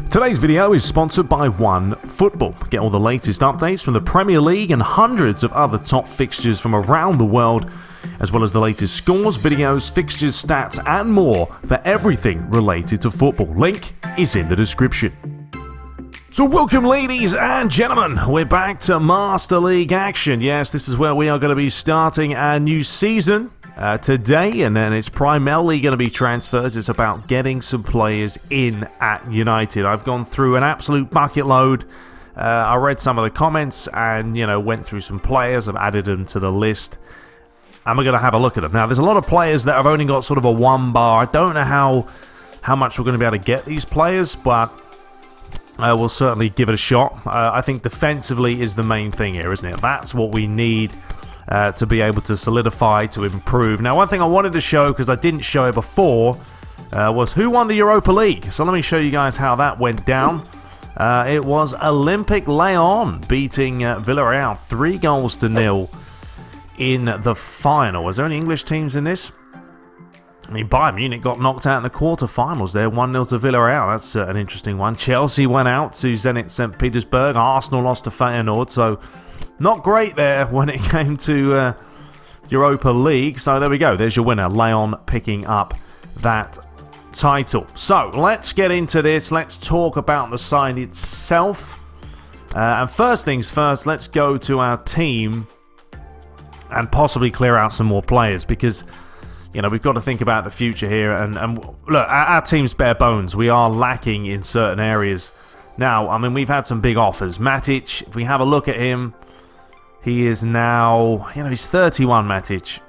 Today's video is sponsored by OneFootball. Get all the latest updates from the Premier League and hundreds of other top fixtures from around the world, as well as the latest scores, videos, fixtures, stats, and more for everything related to football. Link is in the description. So welcome, ladies and gentlemen. We're back to Master League action. Yes, this is where we are going to be starting our new season today, and then it's primarily going to be transfers. It's about getting some players in at United. I've gone through an absolute bucket load. I read some of the comments and, went through some players. I've added them to the list, and we're going to have a look at them. Now, there's a lot of players that have only got sort of a one bar. I don't know how much we're going to be able to get these players, but we'll certainly give it a shot. I think defensively is the main thing here, isn't it? That's what we need to be able to solidify, to improve. Now, one thing I wanted to show, because I didn't show it before, was who won the Europa League. So let me show you guys how that went down. It was Olympic Lyon beating Villarreal 3-0 in the final. Was there any English teams in this? I mean, Bayern Munich got knocked out in the quarterfinals there, 1-0 to Villarreal. That's an interesting one. Chelsea went out to Zenit St. Petersburg. Arsenal lost to Feyenoord, so not great there when it came to Europa League. So there we go. There's your winner, Lyon, picking up that title. So let's get into this. Let's talk about the side itself. And first things first, let's go to our team and possibly clear out some more players, because we've got to think about the future here. And look, our team's bare bones. We are lacking in certain areas. Now, I mean, we've had some big offers. Matic, if we have a look at him, he is now, he's 31, Matic.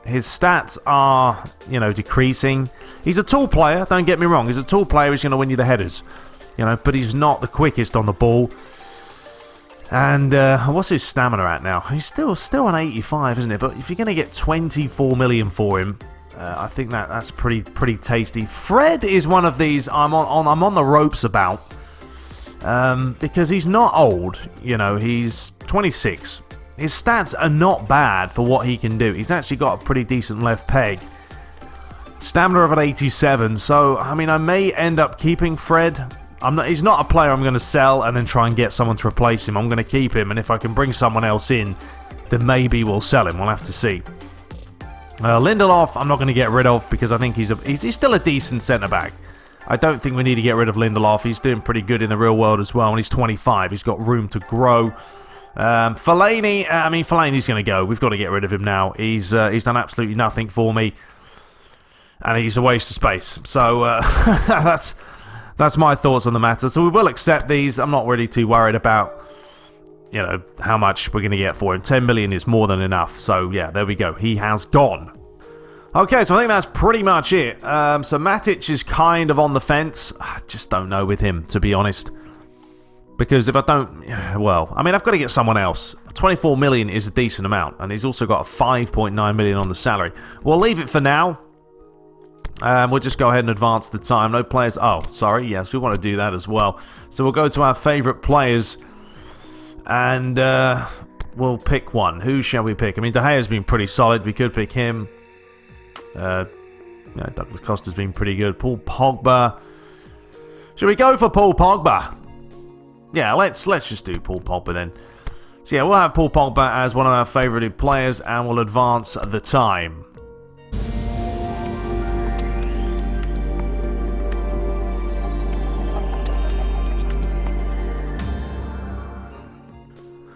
His stats are, decreasing. He's a tall player, don't get me wrong. He's a tall player, he's going to win you the headers. But he's not the quickest on the ball. And what's his stamina at now? He's still on 85, isn't it? But if you're going to get 24 million for him, I think that's pretty tasty. Fred is one of these I'm on the ropes about, because he's not old. He's 26. His stats are not bad for what he can do. He's actually got a pretty decent left peg. Stamina of an 87. So I mean, I may end up keeping Fred. He's not a player I'm going to sell and then try and get someone to replace him. I'm going to keep him, and if I can bring someone else in, then maybe we'll sell him. We'll have to see. Lindelof, I'm not going to get rid of, because I think he's still a decent centre-back. I don't think we need to get rid of Lindelof. He's doing pretty good in the real world as well, and he's 25. He's got room to grow. Fellaini's going to go. We've got to get rid of him now. He's done absolutely nothing for me, and he's a waste of space. So that's my thoughts on the matter. So we will accept these. I'm not really too worried about, how much we're going to get for him. 10 million is more than enough. So yeah, there we go. He has gone. Okay, so I think that's pretty much it. So Matic is kind of on the fence. I just don't know with him, to be honest. Because if I don't, I've got to get someone else. 24 million is a decent amount, and he's also got a 5.9 million on the salary. We'll leave it for now. We'll just go ahead and advance the time. No players. Oh, sorry. Yes, we want to do that as well. So we'll go to our favourite players, and we'll pick one. Who shall we pick? I mean, De Gea's been pretty solid. We could pick him. Douglas Costa's been pretty good. Paul Pogba. Should we go for Paul Pogba? Yeah, let's just do Paul Pogba then. So yeah, we'll have Paul Pogba as one of our favoured players, and we'll advance the time.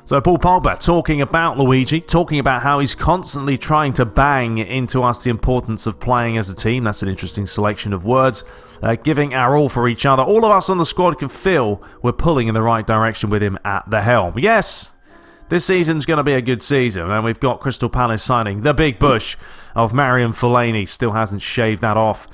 So Paul Pogba talking about Luigi, talking about how he's constantly trying to bang into us the importance of playing as a team. That's an interesting selection of words. Giving our all for each other. All of us on the squad can feel we're pulling in the right direction with him at the helm. Yes, this season's going to be a good season, and we've got Crystal Palace signing the big bush of Marian Fellaini. Still hasn't shaved that off.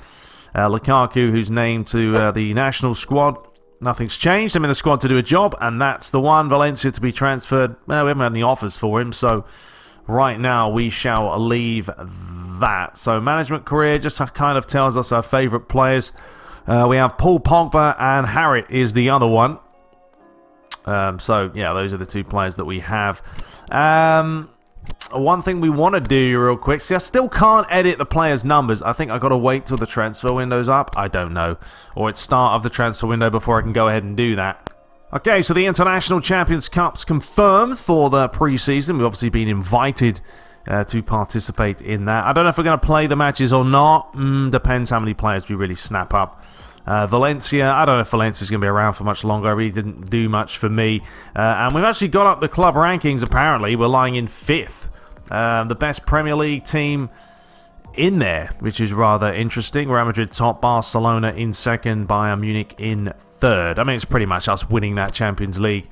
Lukaku, who's named to the national squad. Nothing's changed. I'm in the squad to do a job, and that's the one. Valencia to be transferred. Well, we haven't had any offers for him, so right now we shall leave that. So management career just kind of tells us our favourite players. We have Paul Pogba, and Harit is the other one. So yeah, those are the two players that we have. one thing we want to do real quick. See, I still can't edit the players' numbers. I think I've got to wait till the transfer window's up. I don't know. Or it's start of the transfer window before I can go ahead and do that. Okay, so the International Champions Cup's confirmed for the pre-season. We've obviously been invited to participate in that. I don't know if we're going to play the matches or not. Depends how many players we really snap up. Valencia, I don't know if Valencia's going to be around for much longer. It really didn't do much for me. And we've actually got up the club rankings, apparently. We're lying in 5th. The best Premier League team in there, which is rather interesting. Real Madrid top, Barcelona in 2nd, Bayern Munich in 3rd. I mean, it's pretty much us winning that Champions League,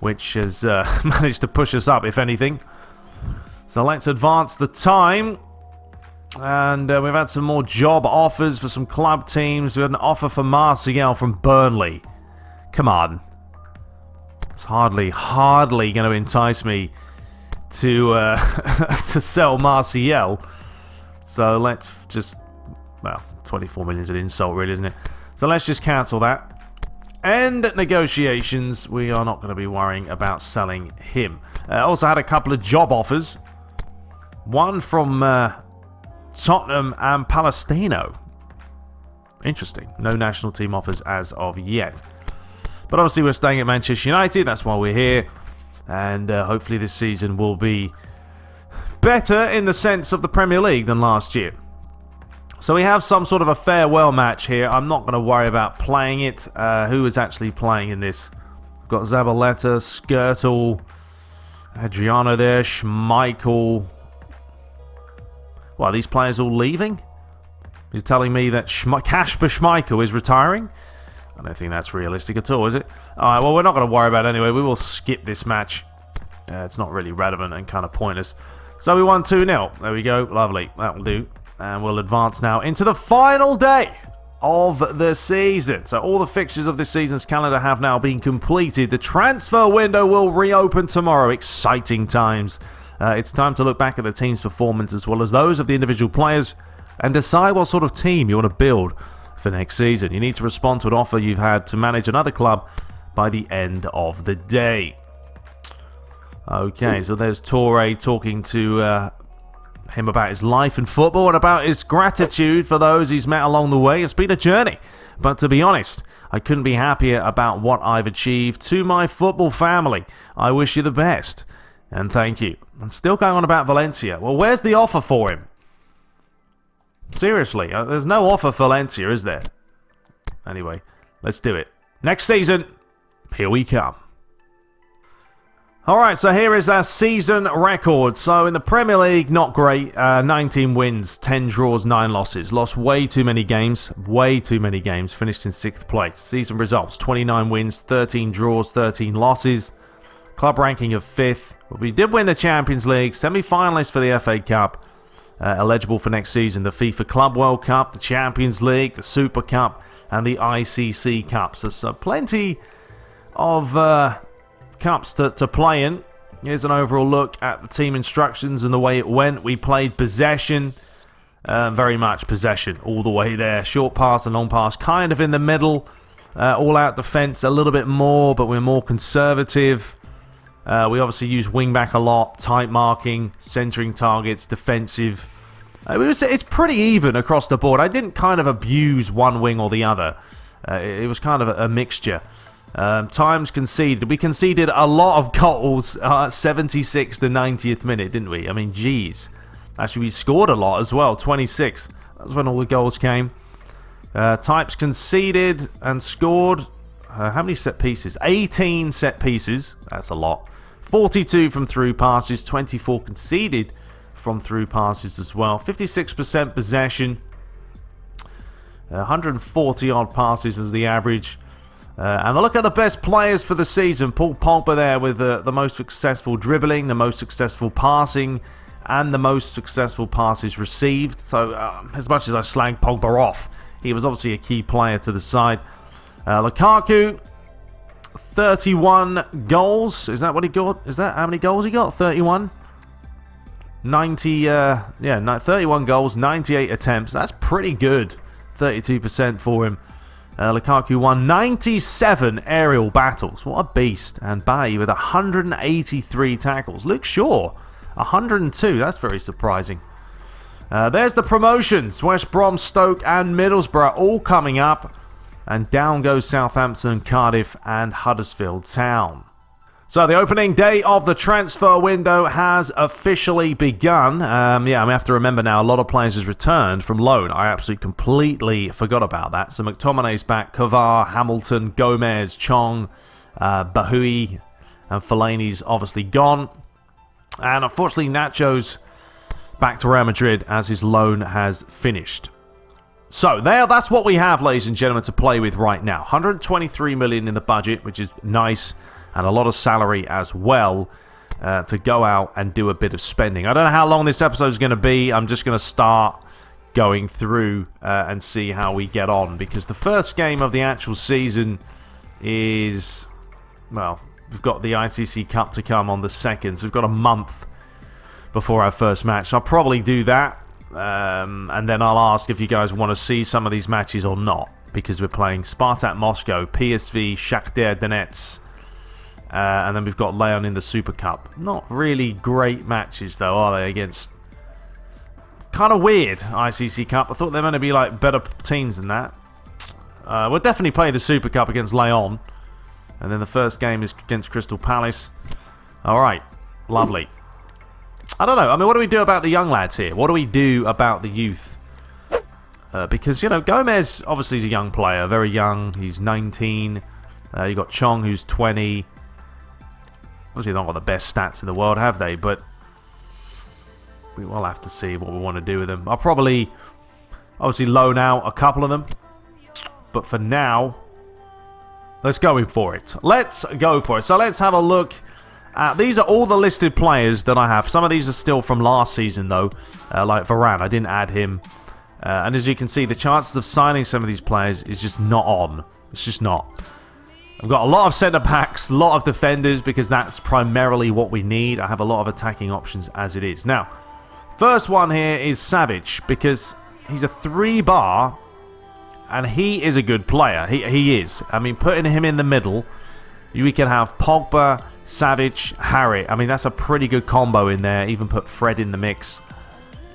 which has managed to push us up, if anything. So let's advance the time. And we've had some more job offers for some club teams. We had an offer for Martial from Burnley. Come on. It's hardly going to entice me to to sell Martial. So let's just... Well, 24 million is an insult, really, isn't it? So let's just cancel that. End negotiations. We are not going to be worrying about selling him. Also had a couple of job offers. One from... Tottenham and Palestino. Interesting. No national team offers as of yet. But obviously we're staying at Manchester United. That's why we're here. And hopefully this season will be better in the sense of the Premier League than last year. So we have some sort of a farewell match here. I'm not going to worry about playing it. Who is actually playing in this? We've got Zabaleta, Skirtle, Adriano there, Schmeichel. Well, these players all leaving? You're telling me that Kasper Schmeichel is retiring? I don't think that's realistic at all, is it? Alright, well, we're not going to worry about it anyway. We will skip this match. It's not really relevant and kind of pointless. So we won 2-0. There we go. Lovely. That will do. And we'll advance now into the final day of the season. So all the fixtures of this season's calendar have now been completed. The transfer window will reopen tomorrow. Exciting times. It's time to look back at the team's performance as well as those of the individual players and decide what sort of team you want to build for next season. You need to respond to an offer you've had to manage another club by the end of the day. Okay, so there's Torre talking to him about his life in football and about his gratitude for those he's met along the way. It's been a journey, but to be honest, I couldn't be happier about what I've achieved. To my football family, I wish you the best. And thank you. I'm still going on about Valencia. Well, where's the offer for him? Seriously, there's no offer for Valencia, is there? Anyway, let's do it. Next season, here we come. Alright, so here is our season record. So in the Premier League, not great. 19 wins, 10 draws, 9 losses. Lost way too many games. Way too many games. Finished in 6th place. Season results, 29 wins, 13 draws, 13 losses. Club ranking of 5th. We did win the Champions League, semi-finalist for the FA Cup, eligible for next season, the FIFA Club World Cup, the Champions League, the Super Cup, and the ICC Cup. So plenty of cups to play in. Here's an overall look at the team instructions and the way it went. We played possession, very much possession all the way there. Short pass and long pass kind of in the middle. All-out defense a little bit more, but we're more conservative. We obviously use wing-back a lot, tight marking, centering targets, defensive. It's pretty even across the board. I didn't kind of abuse one wing or the other. It was kind of a mixture. Times conceded. We conceded a lot of goals, 76 to 90th minute, didn't we? I mean, geez. Actually, we scored a lot as well, 26. That's when all the goals came. Types conceded and scored. How many set pieces? 18 set pieces. That's a lot. 42 from through passes. 24 conceded from through passes as well. 56% possession. 140 odd passes as the average. And a look at the best players for the season. Paul Pogba there with the most successful dribbling, the most successful passing, and the most successful passes received. So as much as I slagged Pogba off, he was obviously a key player to the side. Lukaku, 31 goals. Is that what he got? Is that how many goals he got? 31? 31 goals, 98 attempts. That's pretty good. 32% for him. Lukaku won 97 aerial battles. What a beast. And Bailly with 183 tackles. Luke Shaw, 102, that's very surprising. There's the promotions. West Brom, Stoke and Middlesbrough all coming up. And down goes Southampton, Cardiff and Huddersfield Town. So the opening day of the transfer window has officially begun. Yeah, I have to remember now, a lot of players has returned from loan. I absolutely completely forgot about that. So McTominay's back, Kovar, Hamilton, Gomez, Chong, Bahui, and Fellaini's obviously gone. And unfortunately, Nacho's back to Real Madrid as his loan has finished. So that's what we have, ladies and gentlemen, to play with right now. 123 million in the budget, which is nice. And a lot of salary as well to go out and do a bit of spending. I don't know how long this episode is going to be. I'm just going to start going through and see how we get on. Because the first game of the actual season is... Well, we've got the ICC Cup to come on the 2nd. So we've got a month before our first match. So I'll probably do that. And then I'll ask if you guys want to see some of these matches or not. Because we're playing Spartak Moscow, PSV, Shakhtar Donetsk. And then we've got Leon in the Super Cup. Not really great matches, though, are they? Against kind of weird ICC Cup. I thought they were going to be like better teams than that. We'll definitely play the Super Cup against Leon. And then the first game is against Crystal Palace. All right. Lovely. I don't know. I mean, what do we do about the young lads here? What do we do about the youth? Because, you know, Gomez obviously is a young player. Very young. He's 19. You've got Chong, who's 20. Obviously, they've not got the best stats in the world, have they? But we will have to see what we want to do with them. I'll probably, obviously, loan out a couple of them. But for now, let's go in for it. Let's go for it. So let's have a look. These are all the listed players that I have. Some of these are still from last season, though. Like Varane, I didn't add him. And as you can see, the chances of signing some of these players is just not on. It's just not. I've got a lot of centre-backs, a lot of defenders, because that's primarily what we need. I have a lot of attacking options as it is. Now, first one here is Savage, because he's a 3-bar, and he is a good player. He is. I mean, putting him in the middle, we can have Pogba, Savage, Harry. I mean, that's a pretty good combo in there. Even put Fred in the mix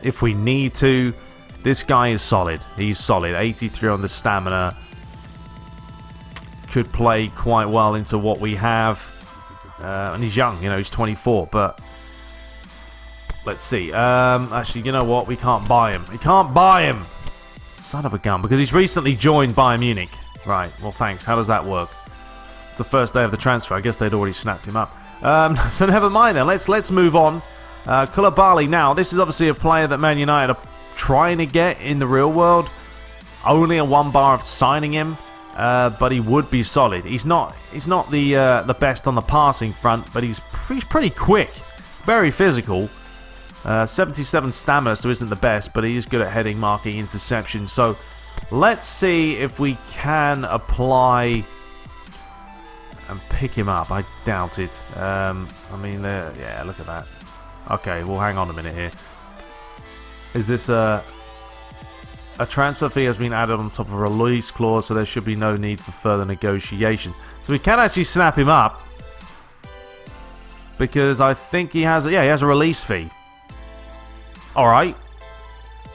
if we need to. This guy is solid. He's solid. 83 on the stamina. Could play quite well into what we have. And he's young, you know, he's 24. But let's see. Actually, you know what? We can't buy him. We can't buy him. Son of a gun. Because he's recently joined Bayern Munich. Right. Well, thanks. How does that work? It's the first day of the transfer. I guess they'd already snapped him up. So never mind then. Let's move on. Koulibaly. Now, this is obviously a player that Man United are trying to get in the real world. Only a 1-bar of signing him. But he would be solid. He's not the best on the passing front, but he's pretty quick, very physical. 77 stamina, so isn't the best, but he is good at heading, marking, interception. So let's see if we can apply and pick him up. I doubt it. I mean, yeah, look at that. Okay, well, hang on a minute here. Is this a transfer fee has been added on top of a release clause, so there should be no need for further negotiation. So we can actually snap him up, because I think he has, yeah, he has a release fee. All right,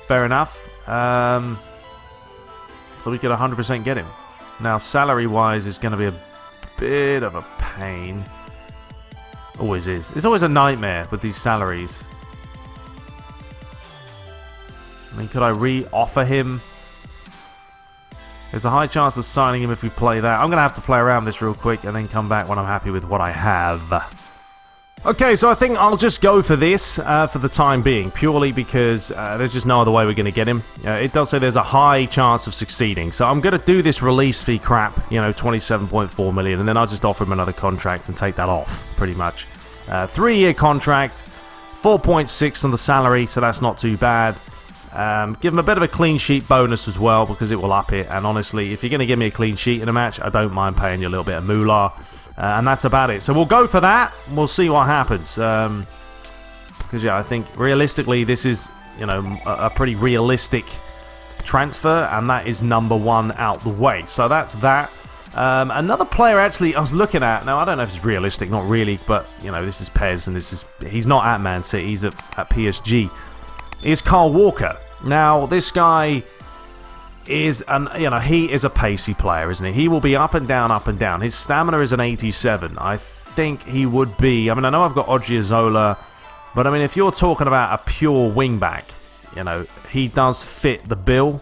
fair enough. So we could 100% get him. Now, salary-wise, is going to be a bit of a pain. Always is. It's always a nightmare with these salaries. I mean, could I re-offer him? There's a high chance of signing him if we play that. I'm going to have to play around this real quick and then come back when I'm happy with what I have. Okay, so I think I'll just go for this for the time being, purely because there's just no other way we're going to get him. It does say there's a high chance of succeeding, so I'm going to do this release fee crap, you know, 27.4 million, and then I'll just offer him another contract and take that off, pretty much. 3-year contract, 4.6 on the salary, so that's not too bad. Give him a bit of a clean sheet bonus as well, because it will up it, and honestly, if you're going to give me a clean sheet in a match, I don't mind paying you a little bit of moolah. And that's about it. So we'll go for that. We'll see what happens. Because, yeah, I think realistically this is, you know, a pretty realistic transfer. And that is number one out the way. So that's that. Another player, actually, I was looking at. Now, I don't know if it's realistic, not really, but, you know, this is PES, and he's not at Man City, he's at PSG. Is Kyle Walker. Now, this guy is, he is a pacey player, isn't he? He will be up and down, up and down. His stamina is an 87. I think he would be, I mean, I know I've got Odriozola, but, I mean, if you're talking about a pure wing-back, you know, he does fit the bill.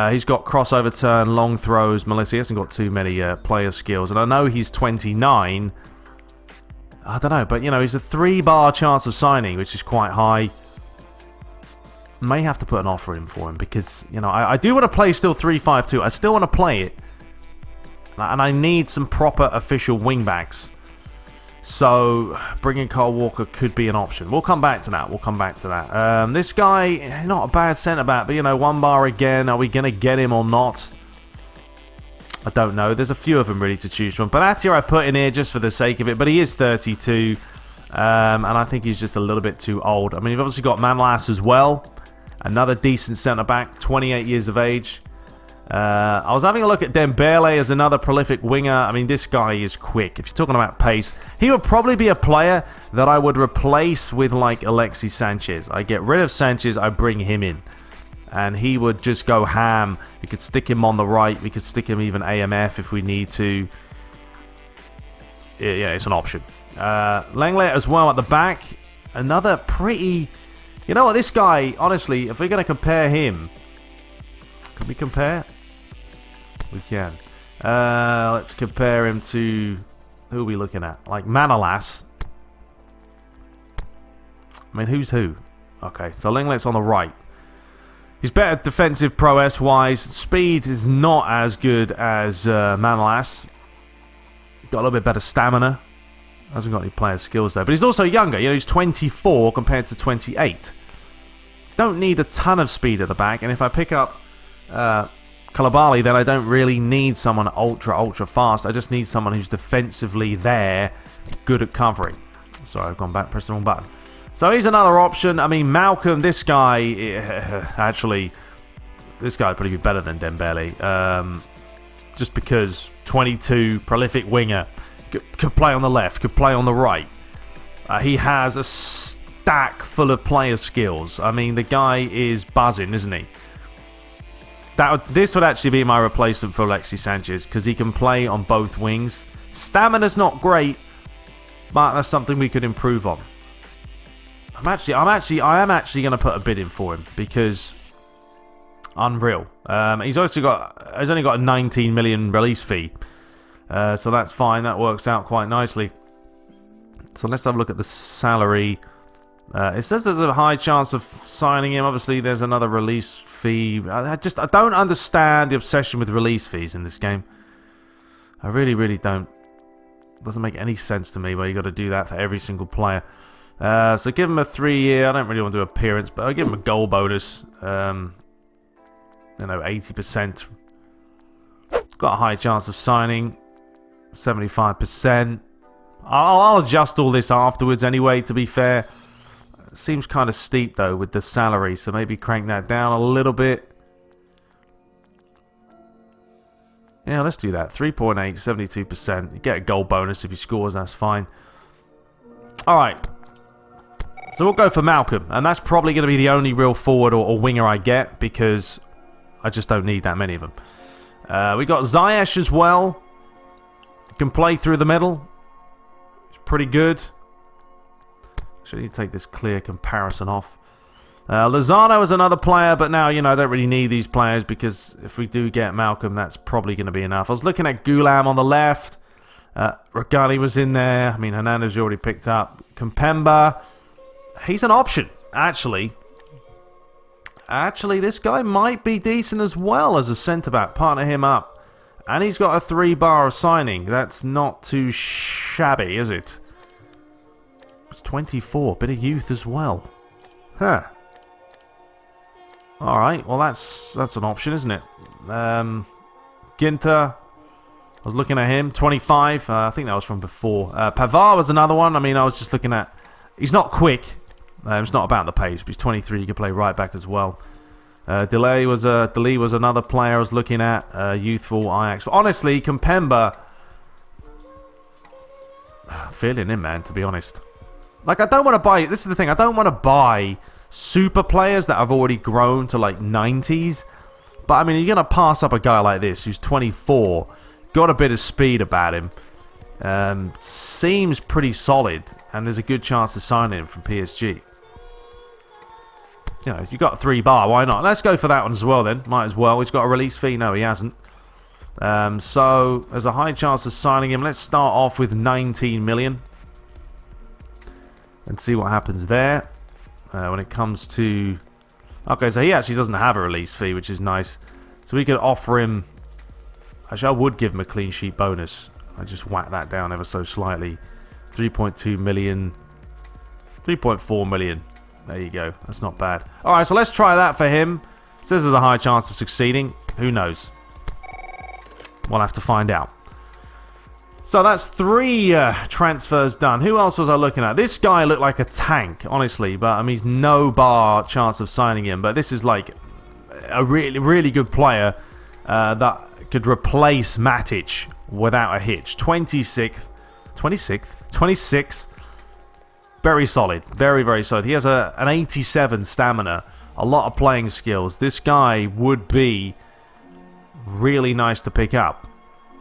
He's got crossover turn, long throws. Melissa, he hasn't got too many player skills. And I know he's 29. I don't know, but, you know, he's a 3-bar chance of signing, which is quite high. May have to put an offer in for him because, you know, I do want to play still 3-5-2. I still want to play it. And I need some proper official wingbacks. So, bringing Kyle Walker could be an option. We'll come back to that. This guy, not a bad centre-back, but, you know, 1 bar again. Are we going to get him or not? I don't know. There's a few of them really to choose from. Benatia I put in here just for the sake of it, but he is 32. And I think he's just a little bit too old. I mean, you've obviously got Manolas as well. Another decent centre-back, 28 years of age. I was having a look at Dembele as another prolific winger. I mean, this guy is quick. If you're talking about pace, he would probably be a player that I would replace with, like, Alexis Sanchez. I get rid of Sanchez, I bring him in. And he would just go ham. We could stick him on the right. We could stick him even AMF if we need to. Yeah, it's an option. Langley as well at the back. Another pretty... You know what, this guy, honestly, if we're going to compare him... Can we compare? We can. Let's compare him to... Who are we looking at? Like Manolas. I mean, who's who? Okay, so Linglet's on the right. He's better defensive prowess-wise. Speed is not as good as Manolas. Got a little bit better stamina. Hasn't got any player skills there. But he's also younger. You know, he's 24 compared to 28. Don't need a ton of speed at the back. And if I pick up Koulibaly, then I don't really need someone ultra fast. I just need someone who's defensively there, good at covering. Sorry, I've gone back, pressed the wrong button. So he's another option. I mean, Malcolm, this guy, actually, this guy would probably be better than Dembele. Just because 22, prolific winger, could play on the left, could play on the right. He has a stack full of player skills. I mean, the guy is buzzing, isn't he? This would actually be my replacement for Alexis Sanchez because he can play on both wings. Stamina's not great, but that's something we could improve on. I am actually going to put a bid in for him because unreal. He's only got a 19 million release fee, so that's fine. That works out quite nicely. So let's have a look at the salary. It says there's a high chance of signing him. Obviously, there's another release fee. I don't understand the obsession with release fees in this game. I really don't. Doesn't make any sense to me where you got to do that for every single player. So give him a 3-year. I don't really want to do appearance, but I'll give him a goal bonus. 80%. Got a high chance of signing. 75%. I'll adjust all this afterwards anyway, to be fair. Seems kind of steep, though, with the salary, so maybe crank that down a little bit. Yeah, let's do that. 3.8, 72%. You get a goal bonus if he scores, that's fine. Alright. So we'll go for Malcolm, and that's probably going to be the only real forward or winger I get, because I just don't need that many of them. We got Ziyech as well. Can play through the middle. It's pretty good. Actually, I need to take this clear comparison off. Lozano is another player, but now, I don't really need these players because if we do get Malcolm, that's probably going to be enough. I was looking at Gulam on the left. Regali was in there. I mean, Hernandez you already picked up. Kempemba. He's an option, actually. Actually, this guy might be decent as well as a centre-back. Partner him up. And he's got a 3-bar of signing. That's not too shabby, is it? It's 24. Bit of youth as well. Huh. Alright, well that's an option, isn't it? Ginter. I was looking at him. 25. I think that was from before. Pavard was another one. I mean, I was just looking at... He's not quick. It's not about the pace, but he's 23. He can play right back as well. Delay was another player I was looking at. Youthful Ajax. Honestly, Kempemba, feeling him, man, to be honest. Like, I don't want to buy... This is the thing. I don't want to buy super players that have already grown to, like, 90s. But, I mean, you're going to pass up a guy like this who's 24. Got a bit of speed about him. Seems pretty solid. And there's a good chance of signing him from PSG. You know, you got a 3 bar, why not? Let's go for that one as well then. Might as well. He's got a release fee. No, he hasn't. So, there's a high chance of signing him. Let's start off with 19 million. And see what happens there. When it comes to... Okay, so he actually doesn't have a release fee, which is nice. So we could offer him... Actually, I would give him a clean sheet bonus. I just whack that down ever so slightly. 3.2 million. 3.4 million. There you go. That's not bad. Alright, so let's try that for him. Says there's a high chance of succeeding. Who knows? We'll have to find out. So that's 3 transfers done. Who else was I looking at? This guy looked like a tank, honestly. But, I mean, he's no bar chance of signing him. But this is like a really, really good player that could replace Matic without a hitch. 26th. Very solid. Very, very solid. He has an 87 stamina. A lot of playing skills. This guy would be really nice to pick up.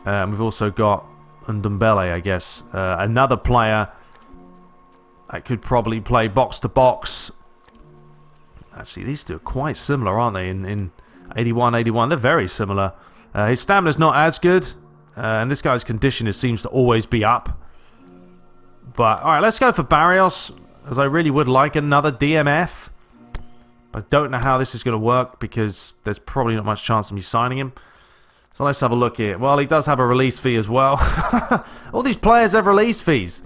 We've also got Ndombele, I guess. Another player that could probably play box to box. Actually, these two are quite similar, aren't they? In 81, 81. They're very similar. His stamina's not as good. And this guy's conditioner seems to always be up. But, alright, let's go for Barrios, as I really would like another DMF. I don't know how this is going to work, because there's probably not much chance of me signing him. So let's have a look here. Well, he does have a release fee as well. All these players have release fees.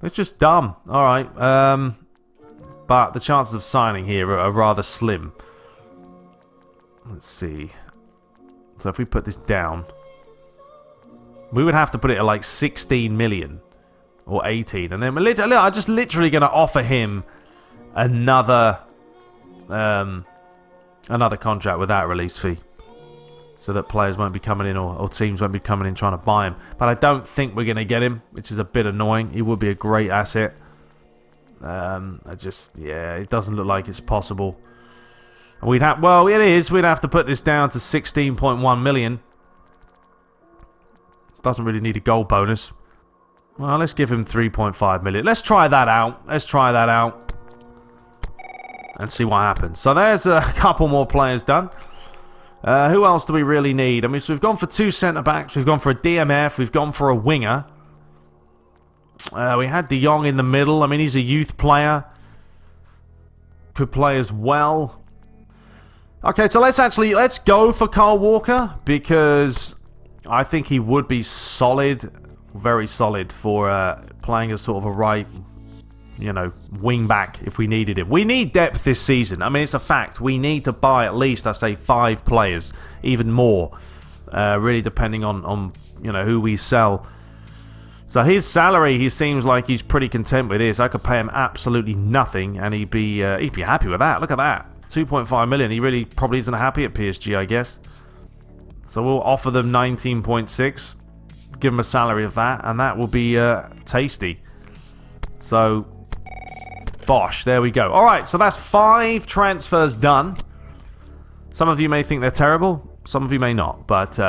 It's just dumb. Alright, but the chances of signing here are rather slim. Let's see. So if we put this down, we would have to put it at like 16 million. Or 18. And then I'm just literally going to offer him another contract without release fee. So that players won't be coming in or teams won't be coming in trying to buy him. But I don't think we're going to get him, which is a bit annoying. He would be a great asset. It doesn't look like it's possible. We'd have, well, it is. We'd have to put this down to 16.1 million. Doesn't really need a goal bonus. Well, let's give him 3.5 million. Let's try that out. And see what happens. So there's a couple more players done. Who else do we really need? I mean, so we've gone for 2 centre-backs. We've gone for a DMF. We've gone for a winger. We had De Jong in the middle. I mean, he's a youth player. Could play as well. Okay, so let's go for Kyle Walker. Because I think he would be solid. Very solid for playing as sort of a right, wing back if we needed it. We need depth this season. I mean, it's a fact. We need to buy at least, I say, 5 players, even more. Really depending on who we sell. So his salary, he seems like he's pretty content with this. I could pay him absolutely nothing, and he'd be happy with that. Look at that, 2.5 million. He really probably isn't happy at PSG, I guess. So we'll offer them 19.6. Give him a salary of that, and that will be tasty. So, bosh, there we go. Alright, so that's 5 transfers done. Some of you may think they're terrible, some of you may not, but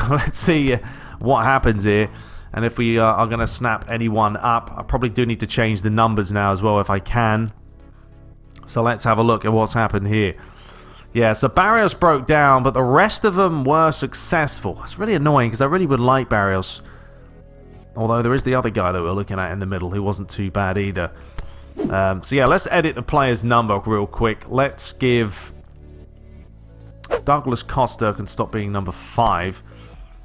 let's see what happens here. And if we are going to snap anyone up, I probably do need to change the numbers now as well if I can. So let's have a look at what's happened here. Yeah, so Barrios broke down, but the rest of them were successful. It's really annoying because I really would like Barrios. Although there is the other guy that we're looking at in the middle who wasn't too bad either. So yeah, let's edit the player's number real quick. Let's give... Douglas Costa can stop being number 5.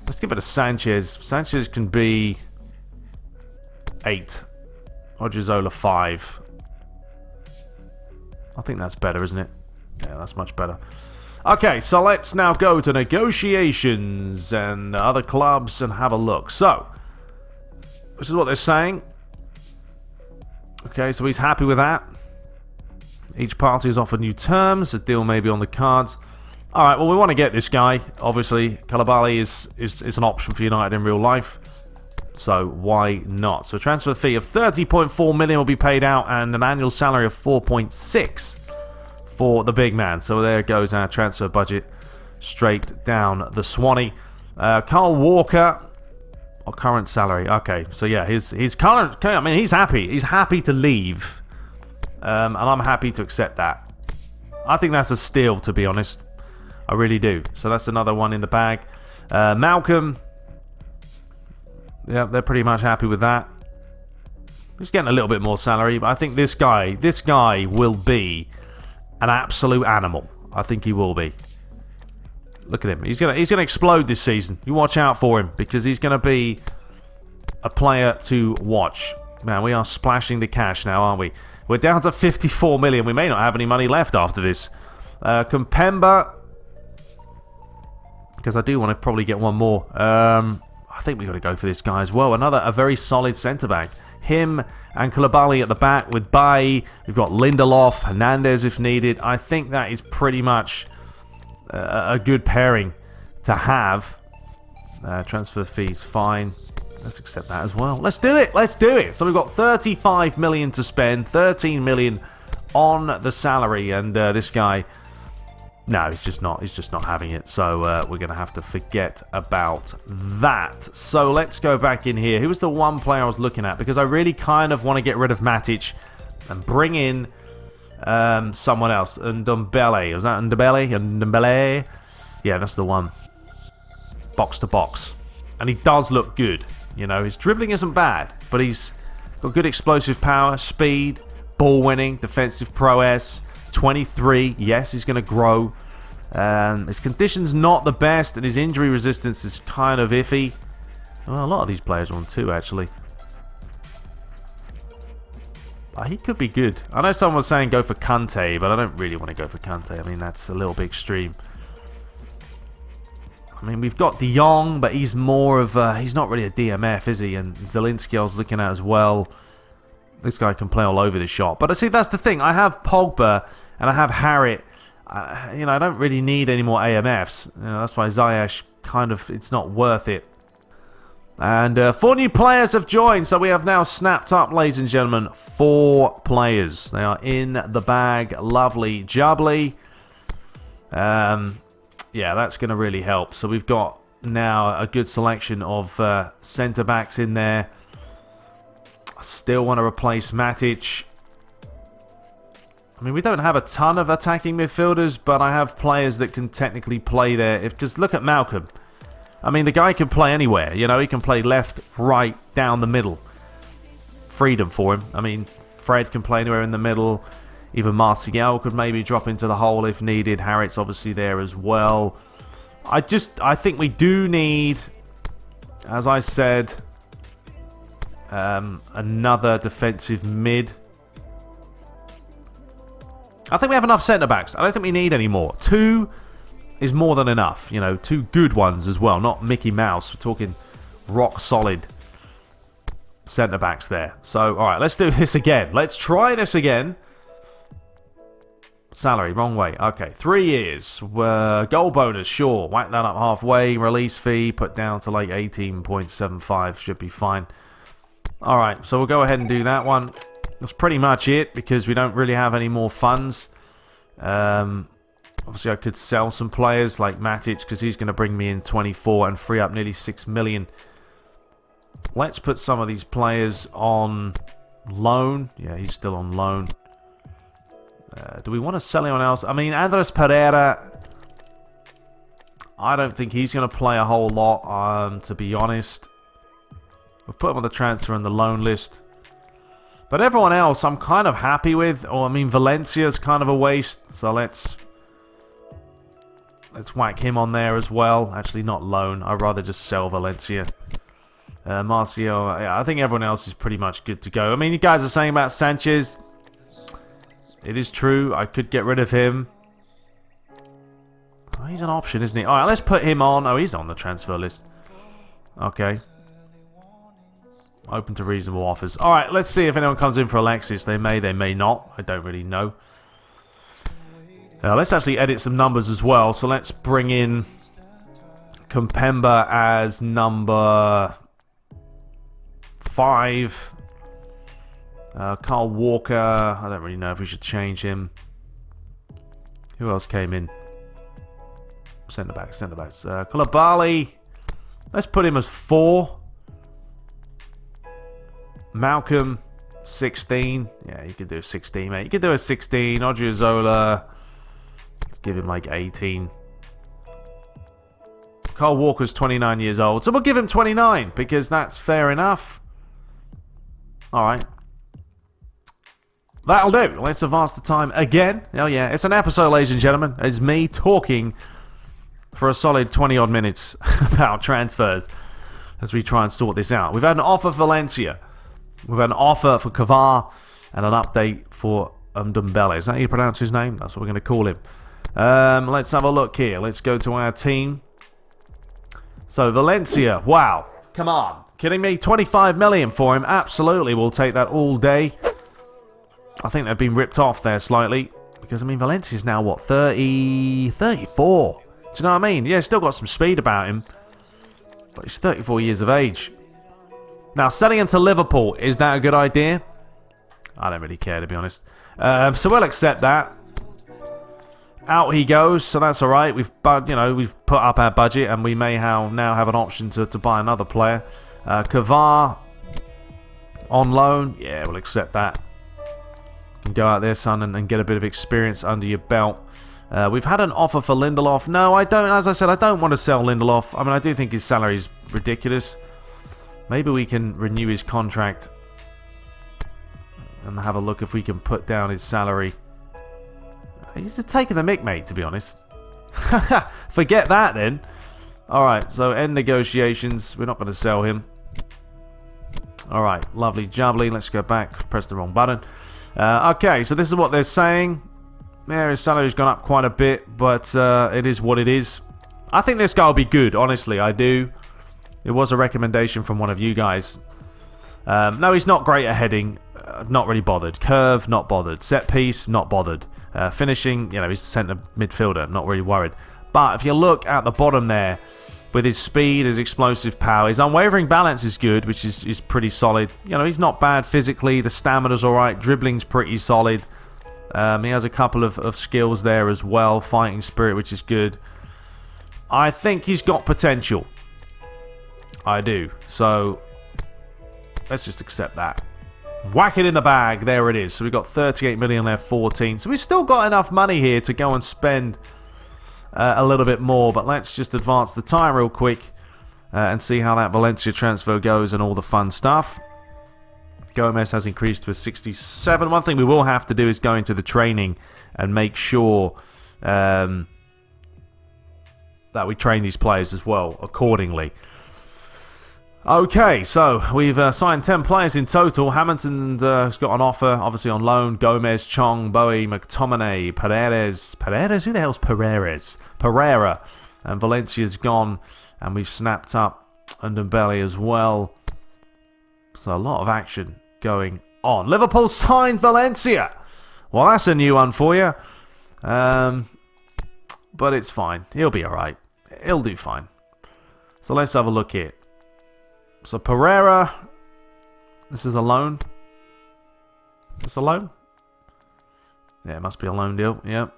Let's give it a Sanchez. Sanchez can be 8. Odriozola 5. I think that's better, isn't it? Yeah, that's much better. Okay, so let's now go to negotiations and other clubs and have a look. So, this is what they're saying. Okay, so he's happy with that. Each party has offered new terms. A deal may be on the cards. All right, well, we want to get this guy. Obviously, Koulibaly is an option for United in real life. So why not? So a transfer fee of 30.4 million will be paid out and an annual salary of 4.6 for the big man. So there goes our transfer budget straight down the Swanee. Carl Walker, or current salary. Okay, so yeah, his current, I mean, he's happy. He's happy to leave. And I'm happy to accept that. I think that's a steal, to be honest. I really do. So that's another one in the bag. Malcolm. Yeah, they're pretty much happy with that. He's getting a little bit more salary, but I think this guy will be an absolute animal. I think he will be. Look at him. He's gonna explode this season. You watch out for him because he's gonna be a player to watch. Man, we are splashing the cash now, aren't we? We're down to 54 million. We may not have any money left after this. Kempembe, because I do want to probably get one more. I think we've got to go for this guy as well. A very solid centre-back. Him and Koulibaly at the back with Bailly. We've got Lindelof, Hernandez if needed. I think that is pretty much a good pairing to have. Transfer fees, fine. Let's accept that as well. Let's do it. Let's do it. So we've got 35 million to spend. 13 million on the salary. And this guy... No, he's just not having it. So we're going to have to forget about that. So let's go back in here. Who was the one player I was looking at? Because I really kind of want to get rid of Matic and bring in someone else. Ndombele. Was that Ndombele? Yeah, that's the one. Box to box. And he does look good. You know, his dribbling isn't bad. But he's got good explosive power, speed, ball winning, defensive prowess. 23, yes, he's going to grow. His condition's not the best, and his injury resistance is kind of iffy. Well, a lot of these players are on 2, actually. He could be good. I know someone was saying go for Kante, but I don't really want to go for Kante. I mean, that's a little bit extreme. I mean, we've got De Jong, but he's more of a... He's not really a DMF, is he? And Zielinski I was looking at as well. This guy can play all over the shop. But I see, that's the thing. I have Pogba and I have Harriet. You know, I don't really need any more AMFs. You know, that's why Ziyech kind of, it's not worth it. And 4 new players have joined. So we have now snapped up, ladies and gentlemen, 4 players. They are in the bag. Lovely jubbly. Yeah, that's going to really help. So we've got now a good selection of centre-backs in there. I still want to replace Matic. I mean, we don't have a ton of attacking midfielders, but I have players that can technically play there. Just look at Malcolm. I mean, the guy can play anywhere. You know, he can play left, right, down the middle. Freedom for him. I mean, Fred can play anywhere in the middle. Even Martial could maybe drop into the hole if needed. Harriet's obviously there as well. I think we do need, as I said... another defensive mid. I think we have enough centre-backs. I don't think we need any more. 2 is more than enough. You know, 2 good ones as well. Not Mickey Mouse. We're talking rock-solid centre-backs there. So, alright, let's do this again. Let's try this again. Salary, wrong way. Okay, 3 years. Goal bonus, sure. Whack that up halfway. Release fee, put down to like 18.75. Should be fine. Alright, so we'll go ahead and do that one. That's pretty much it, because we don't really have any more funds. Obviously, I could sell some players like Matic, because he's going to bring me in 24 and free up nearly 6 million. Let's put some of these players on loan. Yeah, he's still on loan. Do we want to sell anyone else? I mean, Andres Pereira... I don't think he's going to play a whole lot, to be honest. We'll put him on the transfer and the loan list. But everyone else I'm kind of happy with. Or, I mean, Valencia's kind of a waste. So let's whack him on there as well. Actually, not loan. I'd rather just sell Valencia. Martial, yeah, I think everyone else is pretty much good to go. I mean, you guys are saying about Sanchez. It is true. I could get rid of him. Oh, he's an option, isn't he? Alright, let's put him on. Oh, he's on the transfer list. Okay. Open to reasonable offers. Alright, let's see if anyone comes in for Alexis. They may not. I don't really know. Let's actually edit some numbers as well. So let's bring in Kempembe as number 5. Carl Walker, I don't really know if we should change him. Who else came in? Centre-backs. Koulibaly, let's put him as 4. Malcolm, 16. Yeah, you could do a 16, mate. You could do a 16. Odriozola, let's give him like 18. Carl Walker's 29 years old, so we'll give him 29 because that's fair enough. Alright. That'll do. Let's advance the time again. Oh yeah, it's an episode, ladies and gentlemen. It's me talking for a solid 20-odd minutes about transfers as we try and sort this out. We've had an offer for Valencia. We've had an offer for Kavar and an update for Ndombele. Is that how you pronounce his name? That's what we're going to call him. Let's have a look here. Let's go to our team. So, Valencia. Wow. Come on. Kidding me? 25 million for him. Absolutely. We'll take that all day. I think they've been ripped off there slightly. Because, I mean, Valencia's now, what, 30... 34. Do you know what I mean? Yeah, still got some speed about him. But he's 34 years of age. Now, selling him to Liverpool, is that a good idea? I don't really care, to be honest. So we'll accept that. Out he goes, so that's alright. We've put up our budget, and we may now have an option to buy another player. Kavar on loan. Yeah, we'll accept that. You can go out there, son, and get a bit of experience under your belt. We've had an offer for Lindelof. No, I don't. As I said, I don't want to sell Lindelof. I mean, I do think his salary is ridiculous. Maybe we can renew his contract and have a look if we can put down his salary. He's just taking the mick, mate, to be honest. Forget that, then. Alright, so end negotiations. We're not going to sell him. Alright, lovely jubbly. Let's go back. Press the wrong button. Okay, so this is what they're saying. Yeah, his salary's gone up quite a bit, but it is what it is. I think this guy will be good, honestly, I do. It was a recommendation from one of you guys. No, he's not great at heading. Not really bothered. Curve, not bothered. Set piece, not bothered. Finishing, he's centre midfielder. Not really worried. But if you look at the bottom there, with his speed, his explosive power, his unwavering balance is good, which is pretty solid. He's not bad physically. The stamina's alright. Dribbling's pretty solid. He has a couple of skills there as well. Fighting spirit, which is good. I think he's got potential. I do. So, let's just accept that. Whack it in the bag. There it is. So we've got 38 million left, 14. So we've still got enough money here to go and spend a little bit more. But let's just advance the time real quick and see how that Valencia transfer goes and all the fun stuff. Gomez has increased to a 67. One thing we will have to do is go into the training and make sure that we train these players as well accordingly. Okay, so we've signed 10 players in total. Hamilton has got an offer, obviously on loan. Gomez, Chong, Bowie, McTominay, Pereira. Who the hell's Pereira. And Valencia's gone, and we've snapped up Ndombele as well. So a lot of action going on. Liverpool signed Valencia. Well, that's a new one for you. But it's fine. He'll be alright. He'll do fine. So let's have a look here. So Pereira, this is a loan. Is this a loan? Yeah, it must be a loan deal. Yep.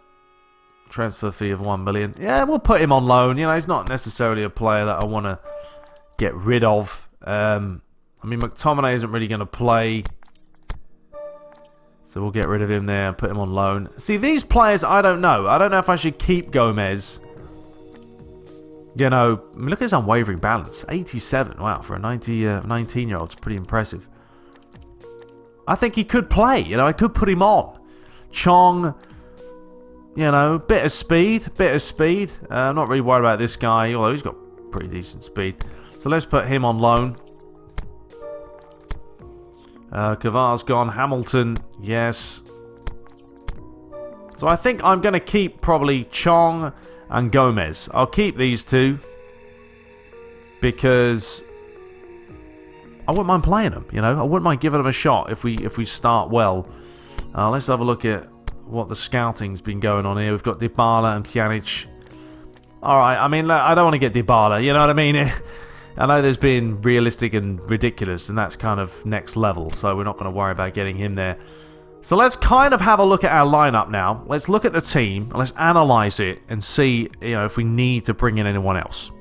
Transfer fee of 1 million. Yeah, we'll put him on loan. He's not necessarily a player that I want to get rid of. I mean, McTominay isn't really going to play. So we'll get rid of him there and put him on loan. See, these players, I don't know. I don't know if I should keep Gomez. I mean, look at his unwavering balance. 87. Wow, for a 19-year-old, it's pretty impressive. I think he could play. I could put him on. Chong, bit of speed. I'm not really worried about this guy, although he's got pretty decent speed. So let's put him on loan. Kavar's gone. Hamilton, yes. So I think I'm going to keep probably Chong and Gomez. I'll keep these two because I wouldn't mind playing them. I wouldn't mind giving them a shot if we start well. Let's have a look at what the scouting's been going on here. We've got Dybala and Pjanic. All right, I mean, I don't want to get Dybala, you know what I mean? I know there's been realistic and ridiculous, and that's kind of next level, so we're not going to worry about getting him there. So let's kind of have a look at our lineup now. Let's look at the team, and let's analyze it and see, if we need to bring in anyone else.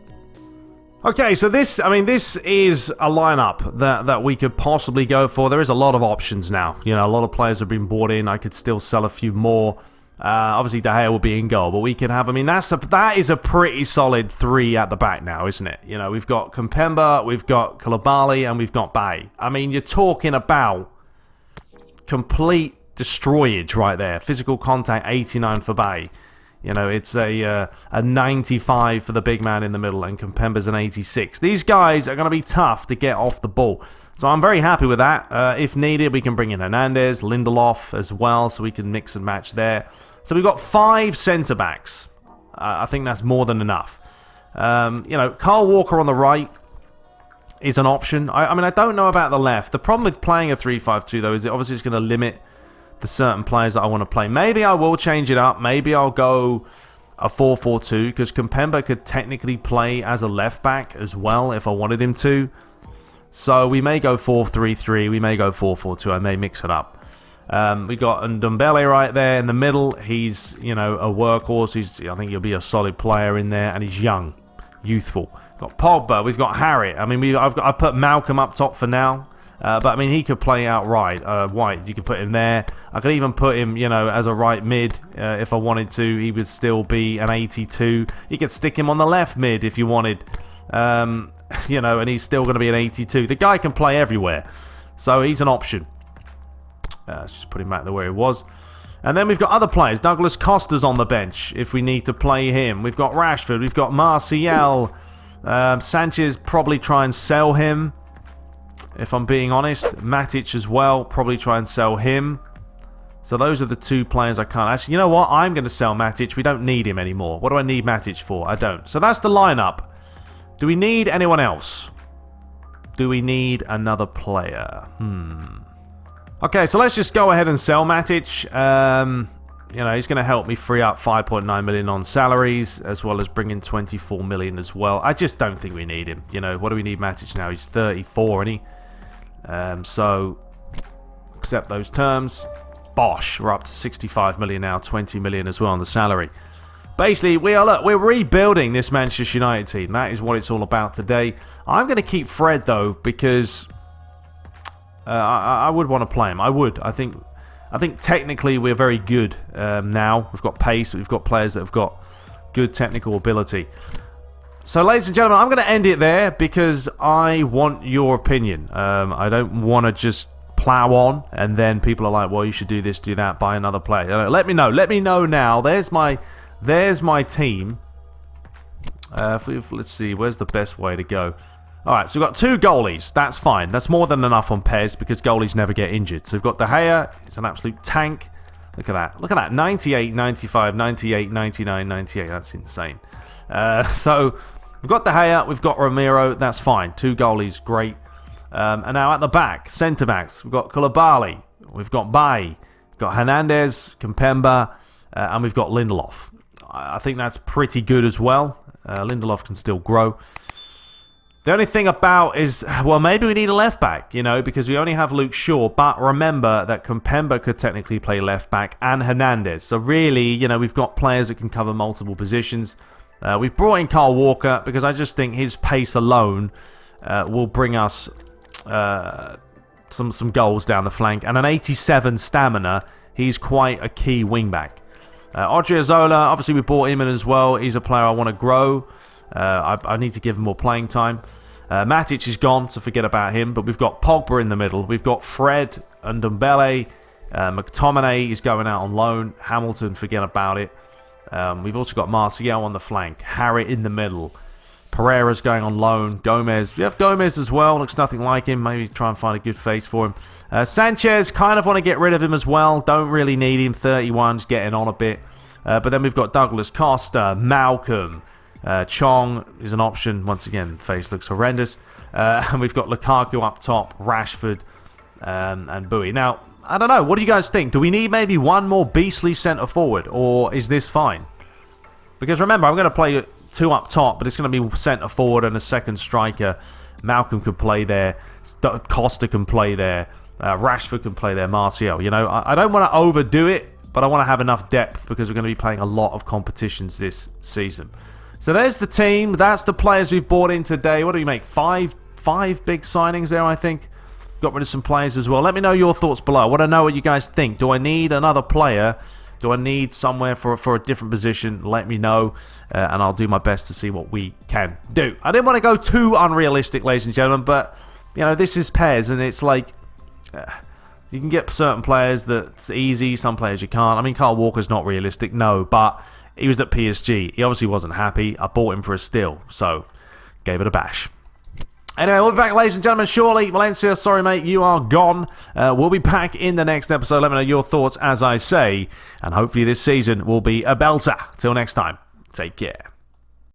Okay, so this is a lineup that we could possibly go for. There is a lot of options now. A lot of players have been brought in. I could still sell a few more. Obviously, De Gea will be in goal, but we can have... that is a pretty solid 3 at the back now, isn't it? We've got Kimpembe, we've got Koulibaly, and we've got Bay. You're talking about complete destroyage right there. Physical contact, 89 for Bay. It's a 95 for the big man in the middle, and Kimpembe's an 86. These guys are going to be tough to get off the ball. So I'm very happy with that. If needed, we can bring in Hernandez, Lindelof as well, so we can mix and match there. So we've got 5 centre-backs. I think that's more than enough. Kyle Walker on the right is an option. I don't know about the left. The problem with playing a 3-5-2, though, is it obviously is going to limit the certain players that I want to play. Maybe I will change it up. Maybe I'll go a 4-4-2, because Kimpembe could technically play as a left-back as well if I wanted him to. So we may go 4-3-3. We may go 4-4-2. I may mix it up. We got Ndombele right there in the middle. He's, a workhorse. I think he'll be a solid player in there, and he's young, youthful. Got Pogba. We've got Harry. I've put Malcolm up top for now. But he could play outright. White, you could put him there. I could even put him, as a right mid if I wanted to. He would still be an 82. You could stick him on the left mid if you wanted. And he's still going to be an 82. The guy can play everywhere. So he's an option. Let's just put him back to where he was. And then we've got other players. Douglas Costa's on the bench if we need to play him. We've got Rashford. We've got Martial. Sanchez, probably try and sell him. If I'm being honest. Matic as well. Probably try and sell him. So those are the 2 players I can't. Actually, you know what? I'm going to sell Matic. We don't need him anymore. What do I need Matic for? I don't. So that's the lineup. Do we need anyone else? Do we need another player? Okay, so let's just go ahead and sell Matic. He's going to help me free up 5.9 million on salaries, as well as bring in 24 million as well. I just don't think we need him. What do we need Matic now? He's 34, isn't he? So, accept those terms. Bosh, we're up to 65 million now, 20 million as well on the salary. Basically, we're rebuilding this Manchester United team. That is what it's all about today. I'm going to keep Fred, though, because I would want to play him. I would. I think technically we're very good now. We've got pace. We've got players that have got good technical ability. So, ladies and gentlemen, I'm going to end it there because I want your opinion. I don't want to just plow on and then people are like, well, you should do this, do that, buy another player. Let me know. Let me know now. There's my team. Let's see. Where's the best way to go? All right, so we've got 2 goalies. That's fine. That's more than enough on PES because goalies never get injured. So we've got De Gea. It's an absolute tank. Look at that. Look at that. 98, 95, 98, 99, 98. That's insane. So we've got De Gea. We've got Romero. That's fine. 2 goalies. Great. And now at the back, centre-backs. We've got Koulibaly. We've got Bay. We've got Hernandez, Kimpembe, and we've got Lindelof. I think that's pretty good as well. Lindelof can still grow. The only thing about is, well, maybe we need a left back, because we only have Luke Shaw. But remember that Kimpembe could technically play left back and Hernandez. So really, we've got players that can cover multiple positions. We've brought in Kyle Walker because I just think his pace alone will bring us some goals down the flank. And an 87 stamina, he's quite a key wing back. Odriozola, obviously we brought him in as well. He's a player I want to grow. I need to give him more playing time. Matic is gone, so forget about him. But we've got Pogba in the middle. We've got Fred and Ndombele. McTominay is going out on loan. Hamilton, forget about it. We've also got Martial on the flank. Harry in the middle. Pereira's going on loan. Gomez. We have Gomez as well. Looks nothing like him. Maybe try and find a good face for him. Sanchez, kind of want to get rid of him as well. Don't really need him. 31, just getting on a bit. But then we've got Douglas Costa, Malcolm. Chong is an option. Once again, face looks horrendous. And we've got Lukaku up top, Rashford, and Bowie. Now, I don't know. What do you guys think? Do we need maybe one more beastly centre forward, or is this fine? Because remember, I'm going to play 2 up top, but it's going to be centre forward and a second striker. Malcolm could play there. Costa can play there. Rashford can play there. Martial. You know, I don't want to overdo it, but I want to have enough depth because we're going to be playing a lot of competitions this season. So there's the team. That's the players we've bought in today. What do we make? Five big signings there, I think. Got rid of some players as well. Let me know your thoughts below. I want to know what you guys think. Do I need another player? Do I need somewhere for a different position? Let me know, and I'll do my best to see what we can do. I didn't want to go too unrealistic, ladies and gentlemen, but, you know, this is PES, and it's like... you can get certain players that's easy, some players you can't. I mean, Kyle Walker's not realistic, no, but he was at PSG. He obviously wasn't happy. I bought him for a steal, so gave it a bash. Anyway, we'll be back, ladies and gentlemen, shortly. Valencia, sorry, mate, you are gone. We'll be back in the next episode. Let me know your thoughts, as I say, and hopefully this season will be a belter. Till next time, take care.